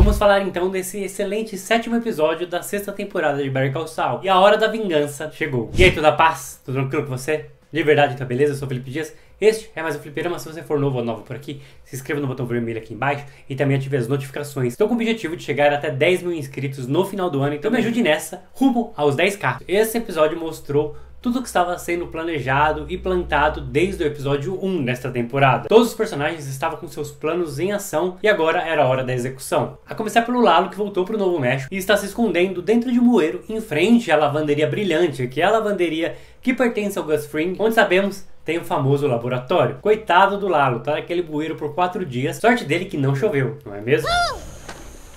Vamos falar então desse excelente 7º episódio da 6ª temporada de Better Call Saul. E a hora da vingança chegou. E aí, tudo na paz? Tudo tranquilo com você? De verdade, tá beleza? Eu sou o Felipe Dias. Este é mais um Fliperama. Se você for novo ou nova por aqui, se inscreva no botão vermelho aqui embaixo e também ative as notificações. Estou com o objetivo de chegar até 10 mil inscritos no final do ano, então me ajude nessa, rumo aos 10k. Esse episódio mostrou tudo que estava sendo planejado e plantado desde o episódio 1 desta temporada. Todos os personagens estavam com seus planos em ação e agora era a hora da execução. A começar pelo Lalo, que voltou para o Novo México e está se escondendo dentro de um bueiro em frente à lavanderia brilhante, que é a lavanderia que pertence ao Gus Fring, onde sabemos tem o famoso laboratório. Coitado do Lalo, tá naquele bueiro por 4 dias. Sorte dele que não choveu, não é mesmo?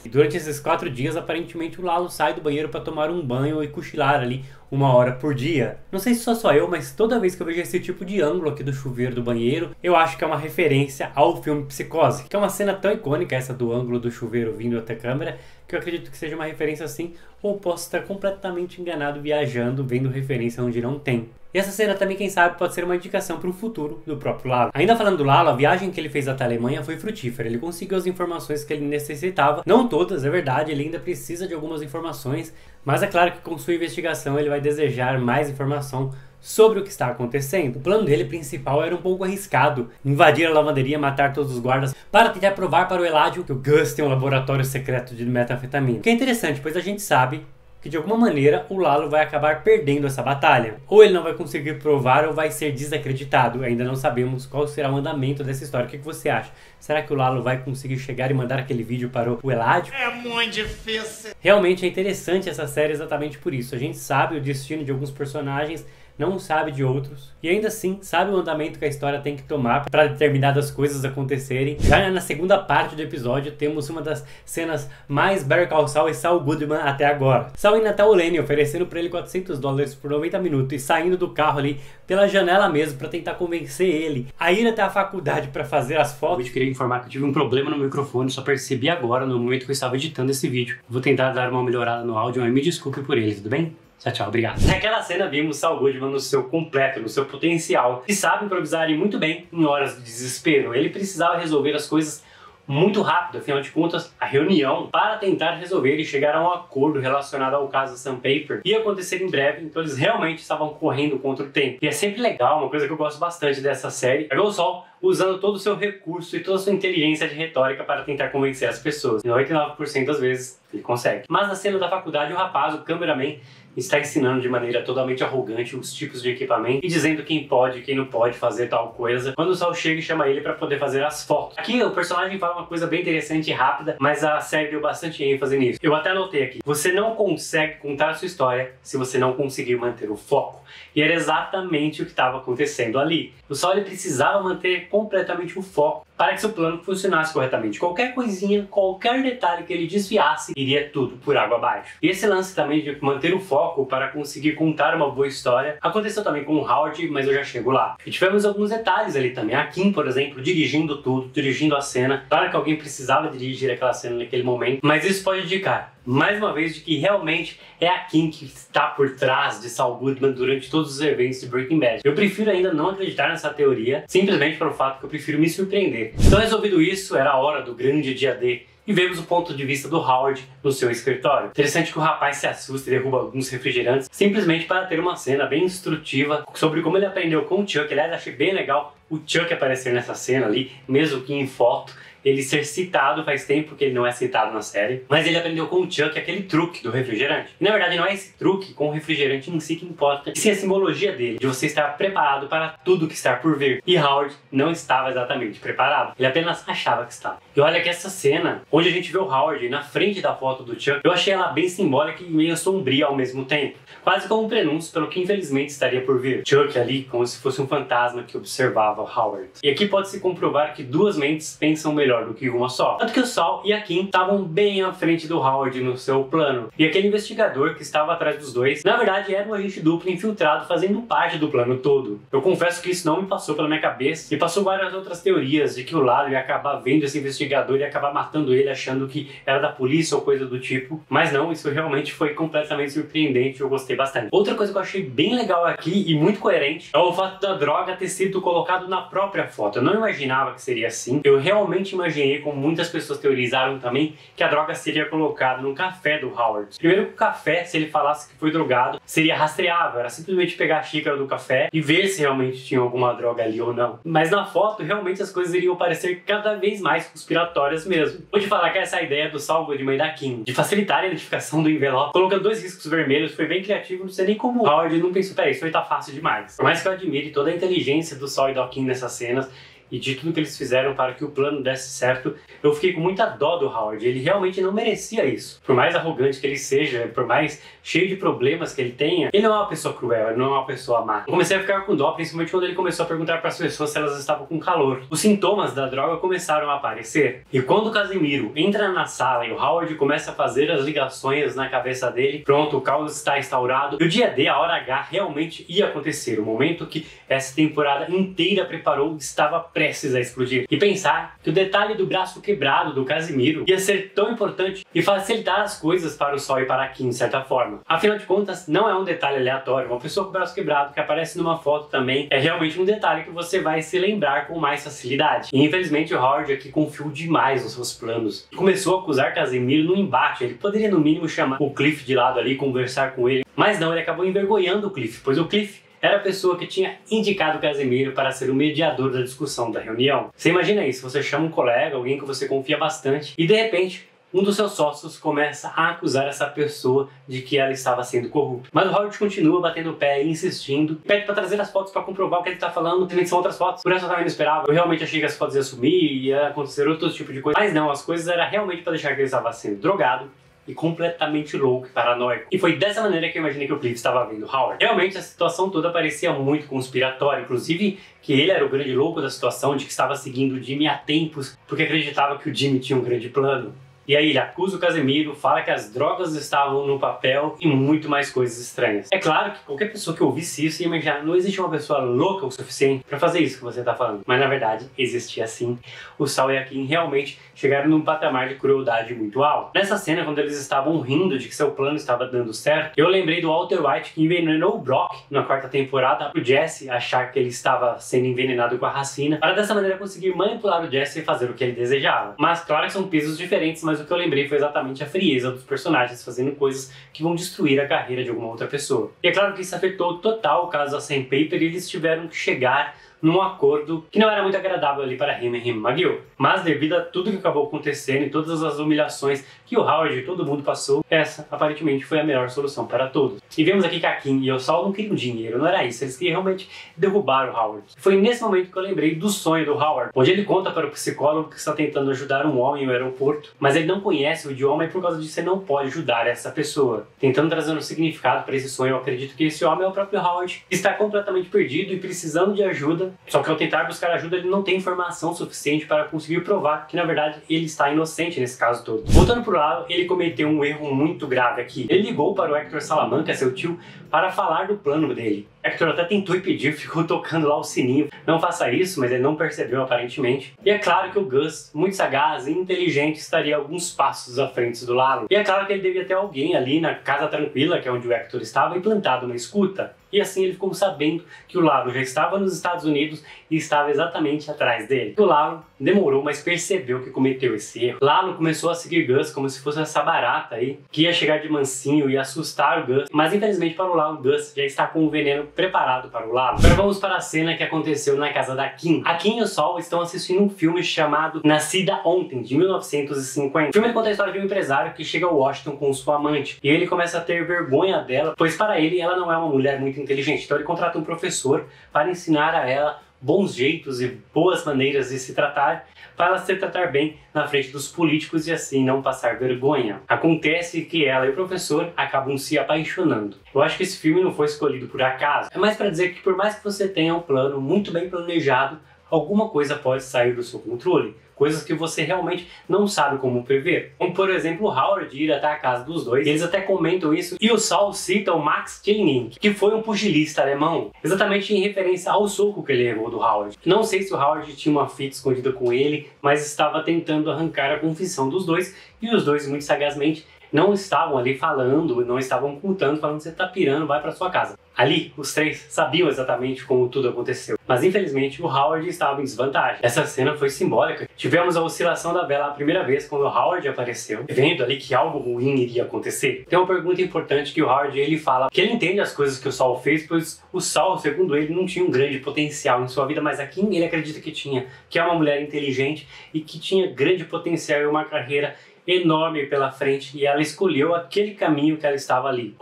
E durante esses 4 dias, aparentemente o Lalo sai do banheiro para tomar um banho e cochilar ali 1 hora por dia. Não sei se só eu, mas toda vez que eu vejo esse tipo de ângulo aqui do chuveiro do banheiro, eu acho que é uma referência ao filme Psicose, que é uma cena tão icônica, essa do ângulo do chuveiro vindo até a câmera, que eu acredito que seja uma referência assim, ou posso estar completamente enganado viajando, vendo referência onde não tem. E essa cena também, quem sabe, pode ser uma indicação para o futuro do próprio Lalo. Ainda falando do Lalo, a viagem que ele fez até a Alemanha foi frutífera. Ele conseguiu as informações que ele necessitava. Não todas, é verdade, ele ainda precisa de algumas informações. Mas é claro que com sua investigação ele vai desejar mais informação sobre o que está acontecendo. O plano dele principal era um pouco arriscado. Invadir a lavanderia, matar todos os guardas, para tentar provar para o Eladio que o Gus tem um laboratório secreto de metanfetamina. O que é interessante, pois a gente sabe que de alguma maneira o Lalo vai acabar perdendo essa batalha. Ou ele não vai conseguir provar ou vai ser desacreditado. Ainda não sabemos qual será o andamento dessa história. O que você acha? Será que o Lalo vai conseguir chegar e mandar aquele vídeo para o Eladio? É muito difícil. Realmente é interessante essa série exatamente por isso. A gente sabe o destino de alguns personagens, não sabe de outros, e ainda assim sabe o andamento que a história tem que tomar para determinadas coisas acontecerem. Já na segunda parte do episódio temos uma das cenas mais Better Call Saul e Saul Goodman até agora. Saul indo até o Lenny, oferecendo para ele $400 por 90 minutos e saindo do carro ali pela janela mesmo para tentar convencer ele a ir até a faculdade para fazer as fotos. Eu queria informar que eu tive um problema no microfone, só percebi agora no momento que eu estava editando esse vídeo. Vou tentar dar uma melhorada no áudio, mas me desculpe por ele, tudo bem? Tchau, tchau, obrigado. Naquela cena vimos Saul Goodman no seu completo, no seu potencial, e sabe improvisar muito bem em horas de desespero. Ele precisava resolver as coisas muito rápido, afinal de contas, a reunião para tentar resolver e chegar a um acordo relacionado ao caso Sandpaper ia acontecer em breve, então eles realmente estavam correndo contra o tempo. E é sempre legal, uma coisa que eu gosto bastante dessa série, é ver o Saul usando todo o seu recurso e toda a sua inteligência de retórica para tentar convencer as pessoas. E 99% das vezes ele consegue. Mas na cena da faculdade, o rapaz, o cameraman, está ensinando de maneira totalmente arrogante os tipos de equipamento e dizendo quem pode e quem não pode fazer tal coisa, quando o Saul chega e chama ele para poder fazer as fotos. Aqui o personagem fala uma coisa bem interessante e rápida, mas a série deu bastante ênfase nisso. Eu até anotei aqui: você não consegue contar a sua história se você não conseguir manter o foco. E era exatamente o que estava acontecendo ali. O Saul ele precisava manter completamente o foco para que seu plano funcionasse corretamente. Qualquer coisinha, qualquer detalhe que ele desviasse, iria tudo por água abaixo. E esse lance também de manter o foco para conseguir contar uma boa história aconteceu também com o Howard, mas eu já chego lá. E tivemos alguns detalhes ali também. A Kim, por exemplo, dirigindo tudo, dirigindo a cena. Claro que alguém precisava dirigir aquela cena naquele momento, mas isso pode indicar mais uma vez de que realmente é a Kim que está por trás de Saul Goodman durante todos os eventos de Breaking Bad. Eu prefiro ainda não acreditar nessa teoria, simplesmente pelo fato que eu prefiro me surpreender. Então, resolvido isso, era a hora do grande dia D. E vemos o ponto de vista do Howard no seu escritório. Interessante que o rapaz se assusta e derruba alguns refrigerantes, simplesmente para ter uma cena bem instrutiva sobre como ele aprendeu com o Chuck. Aliás, achei bem legal o Chuck aparecer nessa cena ali, mesmo que em foto. Ele ser citado, faz tempo que ele não é citado na série, mas ele aprendeu com o Chuck aquele truque do refrigerante. E na verdade não é esse truque com o refrigerante em si que importa, e sim a simbologia dele, de você estar preparado para tudo que está por vir. E Howard não estava exatamente preparado, ele apenas achava que estava. E olha que essa cena, onde a gente vê o Howard na frente da foto do Chuck, eu achei ela bem simbólica e meio sombria ao mesmo tempo. Quase como um prenúncio pelo que infelizmente estaria por vir. Chuck ali como se fosse um fantasma que observava Howard. E aqui pode-se comprovar que duas mentes pensam melhor do que uma só. Tanto que o Saul e a Kim estavam bem à frente do Howard no seu plano. E aquele investigador que estava atrás dos dois, na verdade era um agente duplo infiltrado fazendo parte do plano todo. Eu confesso que isso não me passou pela minha cabeça e passou várias outras teorias de que o Lalo ia acabar vendo esse investigador e acabar matando ele achando que era da polícia ou coisa do tipo. Mas não, isso realmente foi completamente surpreendente e eu gostei bastante. Outra coisa que eu achei bem legal aqui e muito coerente é o fato da droga ter sido colocado na própria foto. Eu não imaginava que seria assim. Eu realmente imaginei, como muitas pessoas teorizaram também, que a droga seria colocada no café do Howard. Primeiro que o café, se ele falasse que foi drogado, seria rastreável, era simplesmente pegar a xícara do café e ver se realmente tinha alguma droga ali ou não. Mas na foto, realmente as coisas iriam parecer cada vez mais conspiratórias mesmo. Vou te falar que essa ideia do Saul Goodman da Kim, de facilitar a identificação do envelope, colocando 2 riscos vermelhos, foi bem criativo, não sei nem como o Howard não pensou, peraí, isso aí tá fácil demais. Por mais que eu admire toda a inteligência do Saul e da Kim nessas cenas, e de tudo que eles fizeram para que o plano desse certo, eu fiquei com muita dó do Howard. Ele realmente não merecia isso. Por mais arrogante que ele seja, por mais cheio de problemas que ele tenha, ele não é uma pessoa cruel, ele não é uma pessoa má. Eu comecei a ficar com dó, principalmente quando ele começou a perguntar para as pessoas se elas estavam com calor. Os sintomas da droga começaram a aparecer. E quando o Casimiro entra na sala e o Howard começa a fazer as ligações na cabeça dele, pronto, o caos está instaurado. E o dia D, a hora H, realmente ia acontecer. O momento que essa temporada inteira preparou estava prestes a explodir. E pensar que o detalhe do braço quebrado do Casimiro ia ser tão importante e facilitar as coisas para o Sol e para a Kim, de certa forma. Afinal de contas, não é um detalhe aleatório. Uma pessoa com o braço quebrado que aparece numa foto também é realmente um detalhe que você vai se lembrar com mais facilidade. E infelizmente o Howard aqui confiou demais nos seus planos. Começou a acusar Casimiro no embate. Ele poderia no mínimo chamar o Cliff de lado ali, conversar com ele. Mas não, ele acabou envergonhando o Cliff, pois o Cliff era a pessoa que tinha indicado o Casimiro para ser o mediador da discussão da reunião. Você imagina isso, você chama um colega, alguém que você confia bastante, e de repente um dos seus sócios começa a acusar essa pessoa de que ela estava sendo corrupta. Mas o Howard continua batendo o pé e insistindo, pede para trazer as fotos para comprovar o que ele está falando, que são outras fotos. Por isso eu também não esperava, eu realmente achei que as fotos iam sumir, ia acontecer outro tipo de coisa. Mas não, as coisas eram realmente para deixar que ele estava sendo drogado e completamente louco e paranoico. E foi dessa maneira que eu imaginei que o Cliff estava vendo Howard. Realmente a situação toda parecia muito conspiratória, inclusive que ele era o grande louco da situação, de que estava seguindo o Jimmy há tempos, porque acreditava que o Jimmy tinha um grande plano. E aí ele acusa o Casimiro, fala que as drogas estavam no papel e muito mais coisas estranhas. É claro que qualquer pessoa que ouvisse isso ia imaginar, não existe uma pessoa louca o suficiente para fazer isso que você está falando. Mas na verdade existia sim. O Saul e a Kim realmente chegaram num patamar de crueldade muito alto. Nessa cena, quando eles estavam rindo de que seu plano estava dando certo, eu lembrei do Walter White que envenenou o Brock na 4ª temporada para o Jesse achar que ele estava sendo envenenado com a racina, para dessa maneira conseguir manipular o Jesse e fazer o que ele desejava. Mas claro que são pesos diferentes, mas o que eu lembrei foi exatamente a frieza dos personagens fazendo coisas que vão destruir a carreira de alguma outra pessoa. E é claro que isso afetou total o caso da Sandpaper e eles tiveram que chegar num acordo que não era muito agradável ali para Haim e McGill. Mas devido a tudo que acabou acontecendo e todas as humilhações que o Howard e todo mundo passou, essa aparentemente foi a melhor solução para todos. E vemos aqui que a Kim e o Saul não queriam dinheiro, não era isso, eles queriam realmente derrubar o Howard. Foi nesse momento que eu lembrei do sonho do Howard, onde ele conta para o psicólogo que está tentando ajudar um homem no aeroporto, mas ele não conhece o idioma e por causa disso ele não pode ajudar essa pessoa. Tentando trazer um significado para esse sonho, eu acredito que esse homem é o próprio Howard, que está completamente perdido e precisando de ajuda. Só que ao tentar buscar ajuda, ele não tem informação suficiente para conseguir provar que, na verdade, ele está inocente nesse caso todo. Voltando pro lado, ele cometeu um erro muito grave aqui. Ele ligou para o Hector Salamanca, seu tio, para falar do plano dele. Hector até tentou impedir, ficou tocando lá o sininho. Não faça isso, mas ele não percebeu aparentemente. E é claro que o Gus, muito sagaz e inteligente, estaria alguns passos à frente do Lalo. E é claro que ele devia ter alguém ali na Casa Tranquila, que é onde o Hector estava, implantado na escuta. E assim ele ficou sabendo que o Lalo já estava nos Estados Unidos e estava exatamente atrás dele. O Lalo demorou, mas percebeu que cometeu esse erro. Lalo começou a seguir Gus como se fosse essa barata aí, que ia chegar de mansinho e assustar o Gus. Mas infelizmente para o Lalo, o Gus já está com o veneno preparado para o Lalo. Agora vamos para a cena que aconteceu na casa da Kim. A Kim e o Sol estão assistindo um filme chamado Nascida Ontem, de 1950. O filme conta a história de um empresário que chega a Washington com sua amante. E ele começa a ter vergonha dela, pois para ele ela não é uma mulher muito inteligente. Então ele contrata um professor para ensinar a ela bons jeitos e boas maneiras de se tratar, para ela se tratar bem na frente dos políticos e assim não passar vergonha. Acontece que ela e o professor acabam se apaixonando. Eu acho que esse filme não foi escolhido por acaso. É mais para dizer que por mais que você tenha um plano muito bem planejado, alguma coisa pode sair do seu controle. Coisas que você realmente não sabe como prever. Como, por exemplo, o Howard ir até a casa dos dois. Eles até comentam isso. E o Saul cita o Max Tilling, que foi um pugilista alemão. Exatamente em referência ao soco que ele levou do Howard. Não sei se o Howard tinha uma fita escondida com ele, mas estava tentando arrancar a confissão dos dois. E os dois, muito sagazmente, não estavam ali falando, não estavam ocultando, falando: você tá pirando, vai pra sua casa. Ali, os três sabiam exatamente como tudo aconteceu. Mas infelizmente o Howard estava em desvantagem. Essa cena foi simbólica. Tivemos a oscilação da vela a primeira vez quando o Howard apareceu, vendo ali que algo ruim iria acontecer. Tem uma pergunta importante que o Howard ele fala que ele entende as coisas que o Saul fez, pois o Saul, segundo ele, não tinha um grande potencial em sua vida, mas a Kim ele acredita que tinha, que é uma mulher inteligente e que tinha grande potencial e uma carreira enorme pela frente, e ela escolheu aquele caminho que ela estava ali.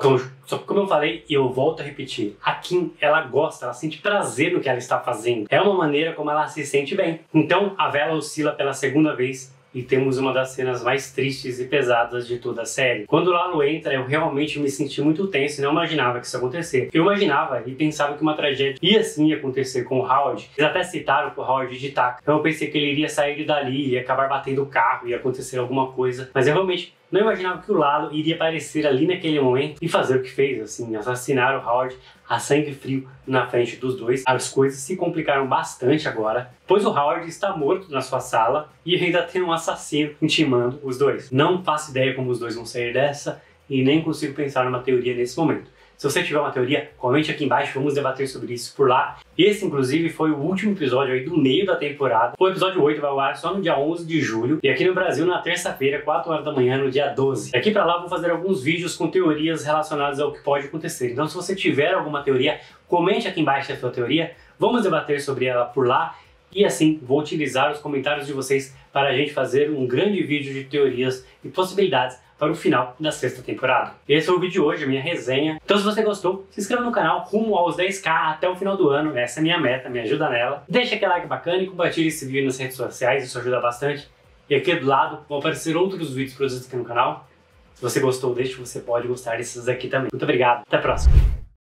Só que como eu falei, e eu volto a repetir, a Kim, ela gosta, ela sente prazer no que ela está fazendo. É uma maneira como ela se sente bem. Então a vela oscila pela segunda vez e temos uma das cenas mais tristes e pesadas de toda a série. Quando o Lalo entra, eu realmente me senti muito tenso e não imaginava que isso ia acontecer. Eu imaginava e pensava que uma tragédia ia sim acontecer com o Howard. Eles até citaram com o Howard de taco. Então eu pensei que ele iria sair dali e acabar batendo o carro, ia acontecer alguma coisa. Mas eu realmente não imaginava que o Lalo iria aparecer ali naquele momento e fazer o que fez, assim, assassinar o Howard a sangue frio na frente dos dois. As coisas se complicaram bastante agora, pois o Howard está morto na sua sala e ainda tem um assassino intimando os dois. Não faço ideia como os dois vão sair dessa e nem consigo pensar numa teoria nesse momento. Se você tiver uma teoria, comente aqui embaixo, vamos debater sobre isso por lá. Esse, inclusive, foi o último episódio aí do meio da temporada. O episódio 8 vai ao ar só no dia 11 de julho. E aqui no Brasil, na terça-feira, 4 horas da manhã, no dia 12. Daqui pra lá, vou fazer alguns vídeos com teorias relacionadas ao que pode acontecer. Então, se você tiver alguma teoria, comente aqui embaixo a sua teoria. Vamos debater sobre ela por lá. E assim, vou utilizar os comentários de vocês para a gente fazer um grande vídeo de teorias e possibilidades para o final da sexta temporada. Esse foi o vídeo de hoje, a minha resenha. Então se você gostou, se inscreva no canal rumo aos 10k até o final do ano. Essa é a minha meta, me ajuda nela. Deixa aquele like bacana e compartilhe esse vídeo nas redes sociais, isso ajuda bastante. E aqui do lado vão aparecer outros vídeos produzidos aqui no canal. Se você gostou deste, você pode gostar desses aqui também. Muito obrigado, até a próxima.